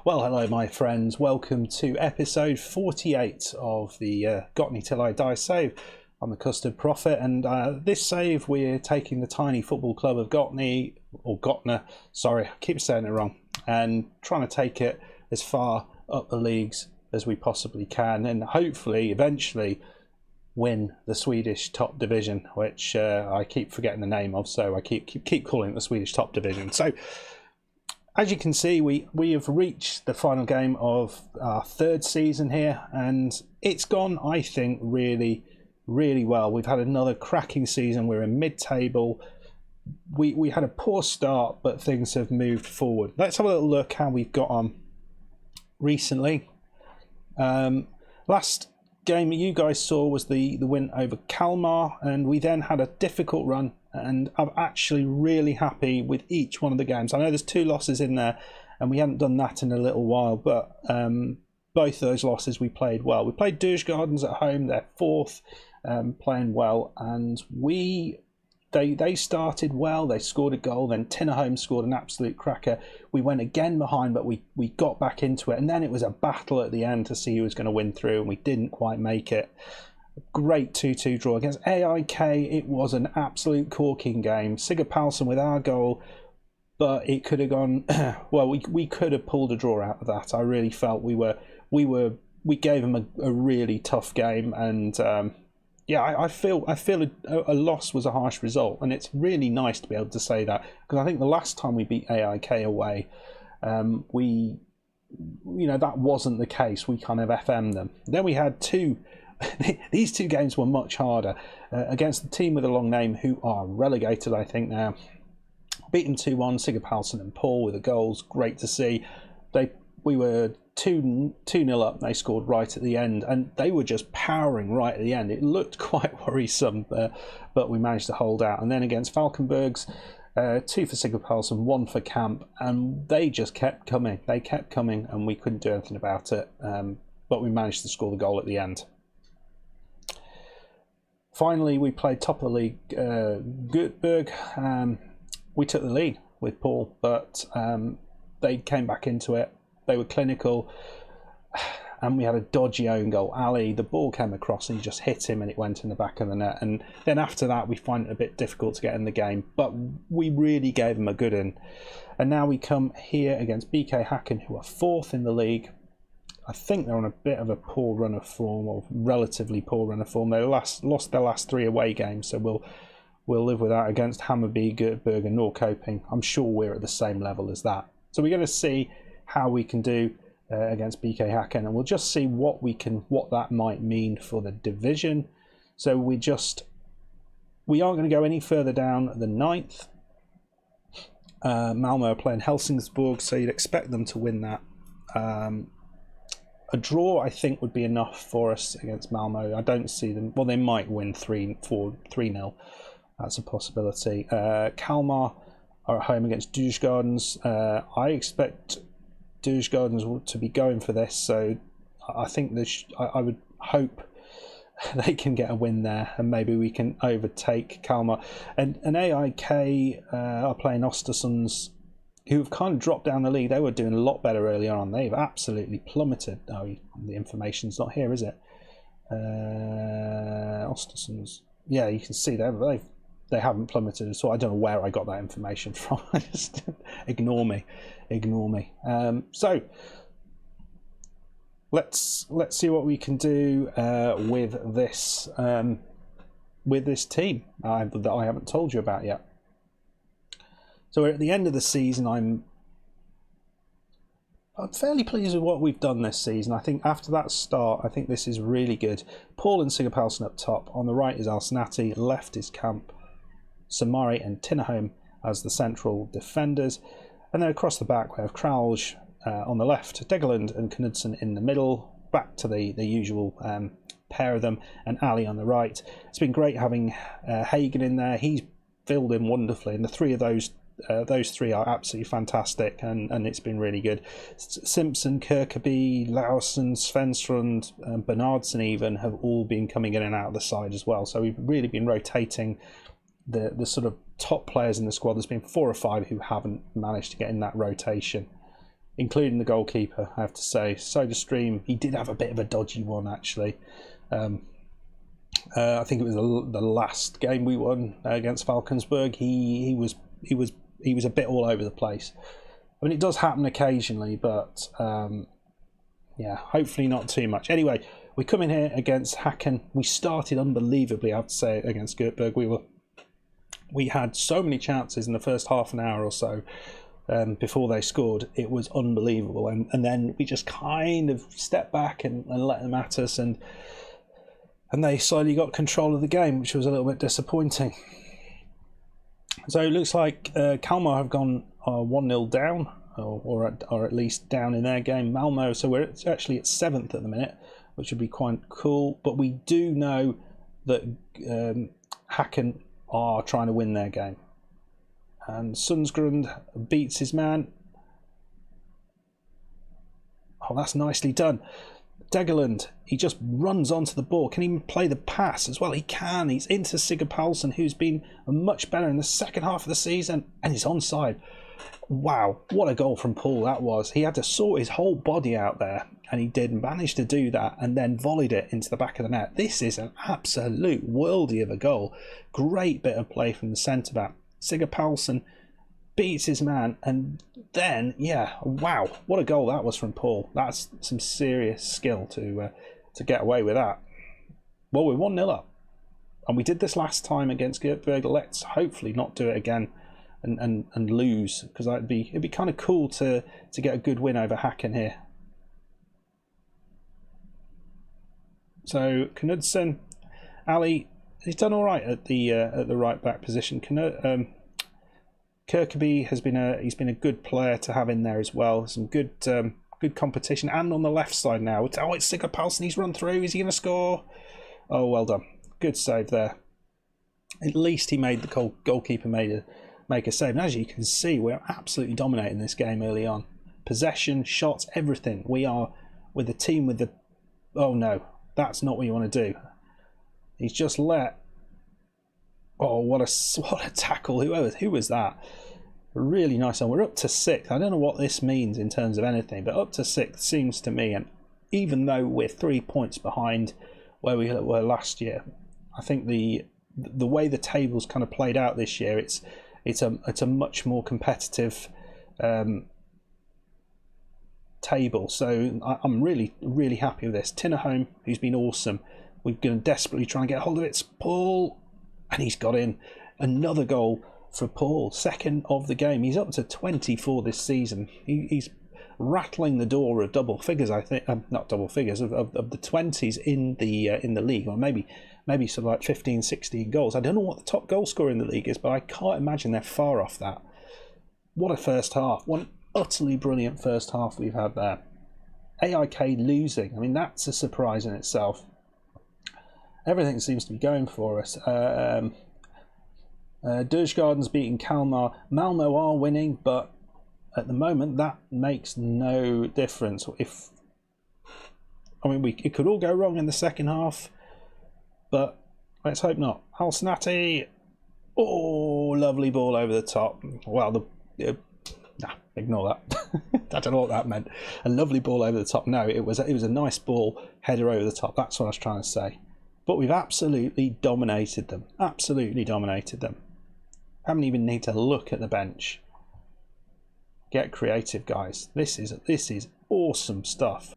Well, hello, my friends. Welcome to episode 48 of the Gottne Till I Die save. I'm the Custard Prophet, and this save we're taking the tiny football club of Gottne, or Gottne, sorry, I keep saying it wrong, and trying to take it as far up the leagues as we possibly can, and hopefully, eventually, win the Swedish top division, which I keep forgetting the name of, so I keep calling it the Swedish top division. So, as you can see, we have reached the final game of our third season here, and it's gone, I think, really, really well. We've had another cracking season. We're in mid-table. We had a poor start, but things have moved forward. Let's have a little look how we've got on recently. Last game you guys saw was the win over Kalmar, and we then had a difficult run, and I'm actually really happy with each one of the games. I know there's 2 losses in there, and we hadn't done that in a little while, but both of those losses we played well. We played Djurgårdens at home, they're 4th, playing well, and they started well. They scored a goal, then Tinnerholm scored an absolute cracker. We went again behind, but we got back into it, and then it was a battle at the end to see who was going to win through, and we didn't quite make it. Great 2-2 draw against AIK. It was an absolute corking game. Sigurd Palsson with our goal, but it could have gone well. We could have pulled a draw out of that. I really felt we gave them a really tough game, and yeah, I feel a loss was a harsh result, and it's really nice to be able to say that, because I think the last time we beat AIK away, that wasn't the case. We kind of FM'd them. Then we had these 2 games were much harder against the team with a long name who are relegated, I think now. Beat them 2-1. Sigurd Palsson and Paul with the goals. Great to see. We were 2-0 up. They scored right at the end, and they were just powering right at the end. It looked quite worrisome, but we managed to hold out. And then against Falkenbergs, 2 for Sigurd Palsson, 1 for Camp, and they just kept coming. They kept coming, and we couldn't do anything about it. But we managed to score the goal at the end. Finally, we played top of the league Göteborg. We took the lead with Paul, but they came back into it. They were clinical, and we had a dodgy own goal. Ali, the ball came across and he just hit him, and it went in the back of the net. And then after that, we find it a bit difficult to get in the game, but we really gave them a good in. And now we come here against BK Hacken, who are 4th in the league. I think they're on a bit of a poor run of form, or relatively poor run of form. They lost their last 3 away games, so we'll live with that against Hammarby, Göteborg and Norrköping. I'm sure we're at the same level as that. So we're going to see how we can do against BK Hacken, and we'll just see what that might mean for the division. So we aren't going to go any further down than 9th. Malmö are playing Helsingborg, so you'd expect them to win that. A draw, I think, would be enough for us against Malmö. I don't see them. Well, they might win 3-0. That's a possibility. Kalmar are at home against Djurgårdens. I expect Djurgårdens to be going for this, so I think I would hope they can get a win there, and maybe we can overtake Kalmar. And AIK are playing Östersunds, who've kind of dropped down the league. They were doing a lot better earlier on. They've absolutely plummeted. Oh, the information's not here, is it? Östersunds. Yeah, you can see they haven't plummeted at all. I don't know where I got that information from. Just ignore me. So let's see what we can do with this team that I haven't told you about yet. So we're at the end of the season. I'm fairly pleased with what we've done this season. I think after that start, I think this is really good. Paul and Sigurd Palsson up top. On the right is Alsnati. Left is Camp, Samari and Tinnerholm as the central defenders. And then across the back we have Krauj on the left, Degeland and Knudsen in the middle. Back to the usual pair of them, and Ali on the right. It's been great having Hagen in there. He's filled in wonderfully, and the 3 of those 3 are absolutely fantastic, and it's been really good. Simpson, Kirkeby, Lausen, Svenstrand, Bernardson even have all been coming in and out of the side as well. So we've really been rotating the sort of top players in the squad. There's been 4 or 5 who haven't managed to get in that rotation. including the goalkeeper, I have to say. SodaStream, he did have a bit of a dodgy one, actually. I think it was the last game we won against Falkensburg. He was a bit all over the place. I mean, it does happen occasionally, but yeah, hopefully not too much. Anyway, we come in here against Hacken. We started unbelievably, I have to say, against Göteborg. We had so many chances in the first half an hour or so before they scored. It was unbelievable, and then we just kind of stepped back and let them at us, and they slowly got control of the game, which was a little bit disappointing. So it looks like Kalmar have gone 1-0 down, or at least down in their game. Malmo, so we're actually at 7th at the minute, which would be quite cool. But we do know that Hacken are trying to win their game. And Sundsgrund beats his man. Oh, that's nicely done. Degerlund, he just runs onto the ball. Can he play the pass as well? He can. He's into Sigurd Paulsen, who's been much better in the second half of the season, and he's onside. Wow, what a goal from Paul that was. He had to sort his whole body out there, and he did manage to do that, and then volleyed it into the back of the net. This is an absolute worldie of a goal. Great bit of play from the centre-back. Sigurd Paulsen beats his man, and then, yeah, wow, what a goal that was from Paul. That's some serious skill to get away with that. Well, we're 1-0 up, and we did this last time against Göteborg. Let's hopefully not do it again and lose, because it'd be kind of cool to get a good win over Hacken here. So Knudsen, Ali, he's done all right at the right back position. Kirkeby has been a good player to have in there as well. Some good competition, and on the left side now. Oh, it's Sigurd Paulsen. He's run through. Is he going to score? Oh, well done. Good save there. At least he made the goalkeeper make a save. And as you can see, we're absolutely dominating this game early on. Possession, shots, everything. We are with the team with the. Oh no, that's not what you want to do. He's just let. Oh, what a tackle! Who was that? Really nice one. We're up to 6th. I don't know what this means in terms of anything, but up to 6th seems to me, and even though we're 3 points behind where we were last year, I think the way the table's kind of played out this year, it's a much more competitive table. So I'm really happy with this. Tinnerholm, who's been awesome. We're going to desperately try and get hold of it. It's Paul. And he's got in. Another goal for Paul, 2nd of the game. He's up to 24 this season. He's rattling the door of double figures, I think. Not double figures, of the 20s in the league, or maybe sort of like 15, 16 goals. I don't know what the top goal scorer in the league is, but I can't imagine they're far off that. What a first half. What an utterly brilliant first half we've had there. AIK losing. I mean, that's a surprise in itself. Everything seems to be going for us. Dørsgaarden's beating Kalmar. Malmo are winning, but at the moment that makes no difference. It could all go wrong in the second half, but let's hope not. Halsnati, oh, lovely ball over the top. Well, ignore that. I don't know what that meant. A lovely ball over the top. No, it was a nice ball, header over the top. That's what I was trying to say. But we've absolutely dominated them. Absolutely dominated them. Haven't even need to look at the bench. Get creative, guys. This is awesome stuff.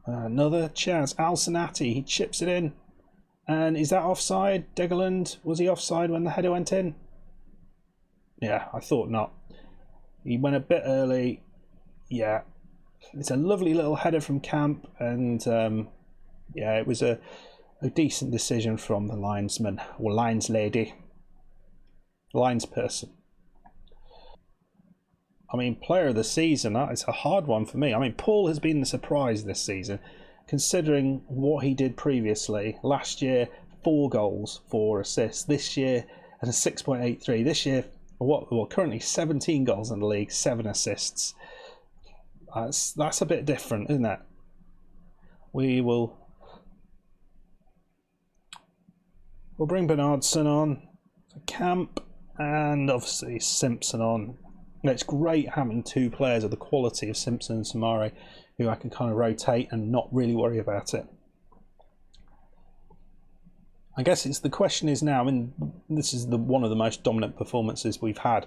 Another chance. Alsanati, he chips it in. And is that offside? Degerlund, was he offside when the header went in? Yeah, I thought not. He went a bit early. Yeah. It's a lovely little header from Camp. And yeah, it was a decent decision from the linesman, or lines lady, linesperson. I mean, player of the season, it's a hard one for me. I mean, Paul has been the surprise this season, considering what he did previously. Last year, 4 goals, 4 assists. This year, at a 6.83. This year, currently 17 goals in the league, 7 assists. That's a bit different, isn't it? We'll bring Bernardsson on for Camp, and obviously Simpson on. It's great having two players of the quality of Simpson and Samare who I can kind of rotate and not really worry about it. I guess the question is now, I mean, this is one of the most dominant performances we've had.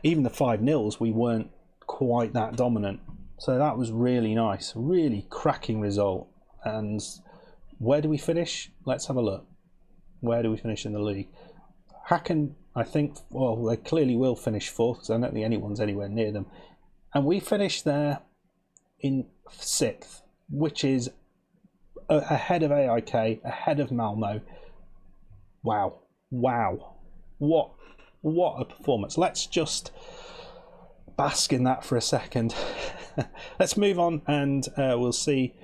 Even the 5-0s, we weren't quite that dominant. So that was really nice, really cracking result. And where do we finish? Let's have a look. Where do we finish in the league? Hacken, I think, well, they clearly will finish fourth because I don't think anyone's anywhere near them. And we finished there in 6th, which is ahead of AIK, ahead of Malmo. Wow. What a performance. Let's just bask in that for a second. Let's move on and we'll see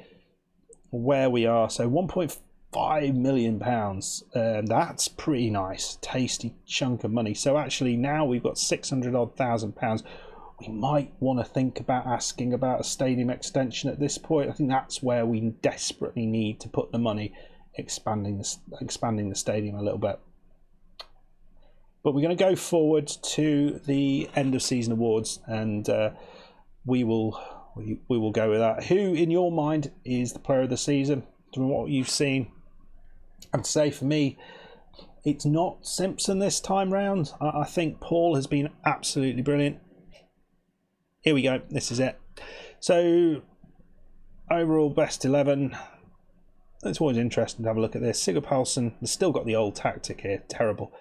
where we are. So £1.5 million. That's pretty nice. Tasty chunk of money. So actually now we've got £600,000. We might want to think about asking about a stadium extension at this point. I think that's where we desperately need to put the money, expanding the stadium a little bit. But we're going to go forward to the end of season awards, and we will go with that. Who, in your mind, is the player of the season from what you've seen? I'd say for me, it's not Simpson this time round. I think Paul has been absolutely brilliant. Here we go. This is it. So, overall best 11. It's always interesting to have a look at this. Sigurd Palsson has still got the old tactic here. Terrible.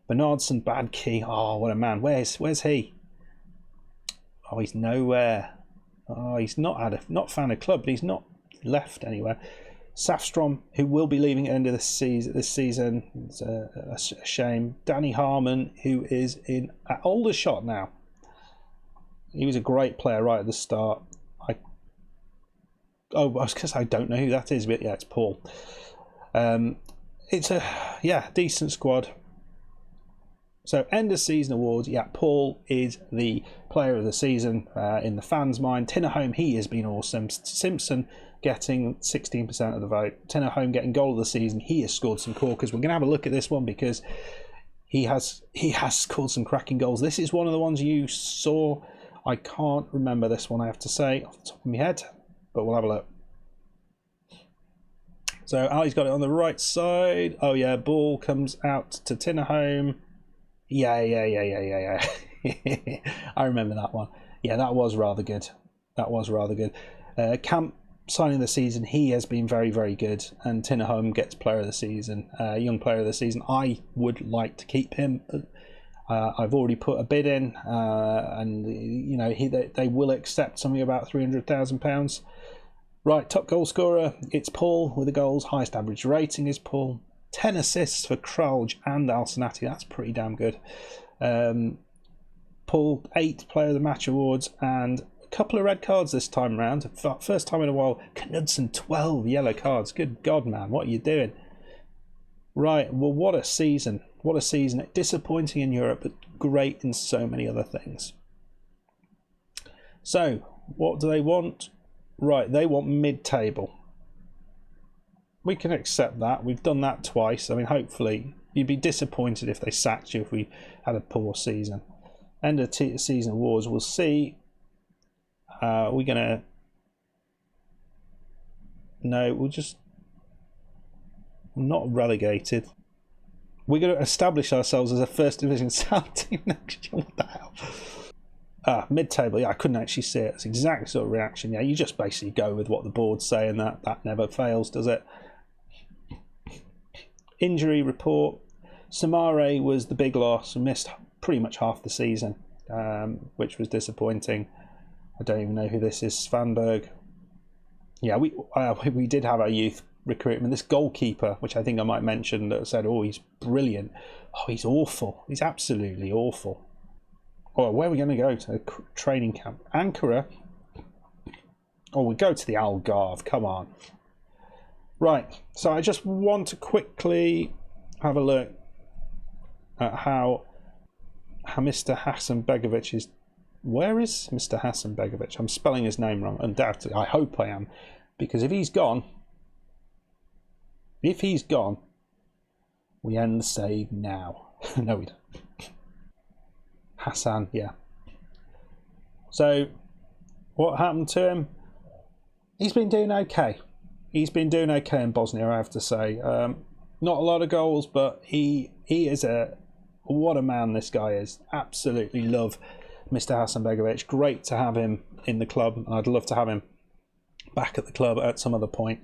Bernardsson, bad key. Oh, what a man. Where's he? Oh, he's nowhere. Oh, he's not found a club, but he's not left anywhere. Safstrom, who will be leaving at the end of this season. It's a shame. Danny Harmon, who is in Aldershot now. He was a great player right at the start. I was going to say I don't know who that is, but yeah, it's Paul. It's a decent squad. So end of season awards, Paul is the player of the season in the fans' mind. Tinnerholm, he has been awesome. Simpson getting 16% of the vote. Tinnerholm getting goal of the season. He has scored some corkers. We're going to have a look at this one because he has scored some cracking goals. This is one of the ones you saw. I can't remember this one, I have to say, off the top of my head, but we'll have a look. So Ali's got it on the right side. Oh yeah, ball comes out to Tinnerholm. Yeah. I remember that one. Yeah, that was rather good. Camp signing the season, he has been very, very good. And Tinnerholm gets player of the season, young player of the season. I would like to keep him. I've already put a bid in, and you know they will accept something about £300,000. Right, top goal scorer, it's Paul with the goals. Highest average rating is Paul. 10 assists for Kralj and Alsanati. That's pretty damn good. Paul, 8 player of the match awards and a couple of red cards this time round. First time in a while. Knudsen, 12 yellow cards. Good God, man, what are you doing? Right, well, what a season. What a season. Disappointing in Europe, but great in so many other things. So, what do they want? Right, they want mid-table. We can accept that. We've done that twice. I mean, hopefully, you'd be disappointed if they sacked you if we had a poor season. End of season awards, we'll see. We're going to... No, we'll just... Not relegated. We're going to establish ourselves as a first division South team next year. What the hell? Mid-table. Yeah, I couldn't actually see it. It's exactly sort of reaction. Yeah, you just basically go with what the board's saying. That never fails, does it? Injury report. Samare was the big loss. Missed pretty much half the season, which was disappointing. I don't even know who this is. Svanberg. Yeah, we did have our youth recruitment. This goalkeeper, which I think I might mention, that said, oh, he's brilliant. Oh, he's awful. He's absolutely awful. Oh, where are we going to go? To a training camp? Ankara? Oh, we go to the Algarve. Come on. Right. So I just want to quickly have a look at how Mr. Hasanbegovic is. Where is Mr. Hasanbegovic? I'm spelling his name wrong. Undoubtedly. I hope I am. Because if he's gone, we end the save now. No, we don't. Hassan, yeah. So what happened to him? He's been doing okay. He's been doing okay in Bosnia, I have to say. Not a lot of goals, but he is what a man this guy is. Absolutely love Mr. Hasanbegovic. Great to have him in the club, and I'd love to have him back at the club at some other point.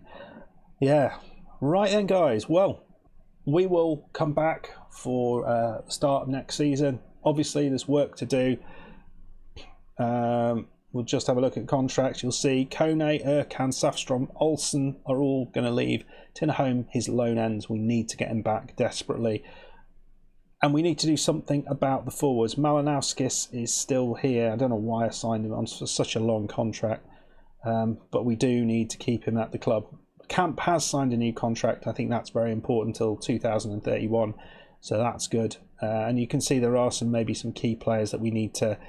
Yeah, right then, guys. Well, we will come back for the start of next season. Obviously, there's work to do. We'll just have a look at contracts. You'll see Kone, Erkan, Safstrom, Olsen are all going to leave. Tinnerholm, his loan ends. We need to get him back desperately. And we need to do something about the forwards. Malinowskis is still here. I don't know why I signed him on for such a long contract. But we do need to keep him at the club. Camp has signed a new contract. I think that's very important until 2031. So that's good. And you can see there are maybe some key players that we need to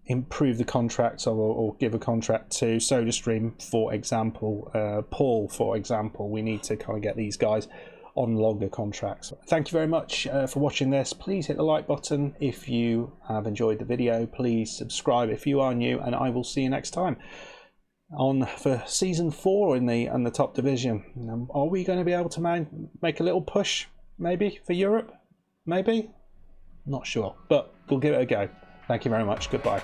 improve the contracts or give a contract to. SodaStream, for example, Paul, for example. We need to kind of get these guys on longer contracts. Thank you very much for watching this. Please hit the like button if you have enjoyed the video. Please subscribe if you are new, and I will see you next time for season 4 in the top division. Are we going to be able to make a little push maybe for Europe? Maybe? Not sure, but we'll give it a go. Thank you very much. Goodbye.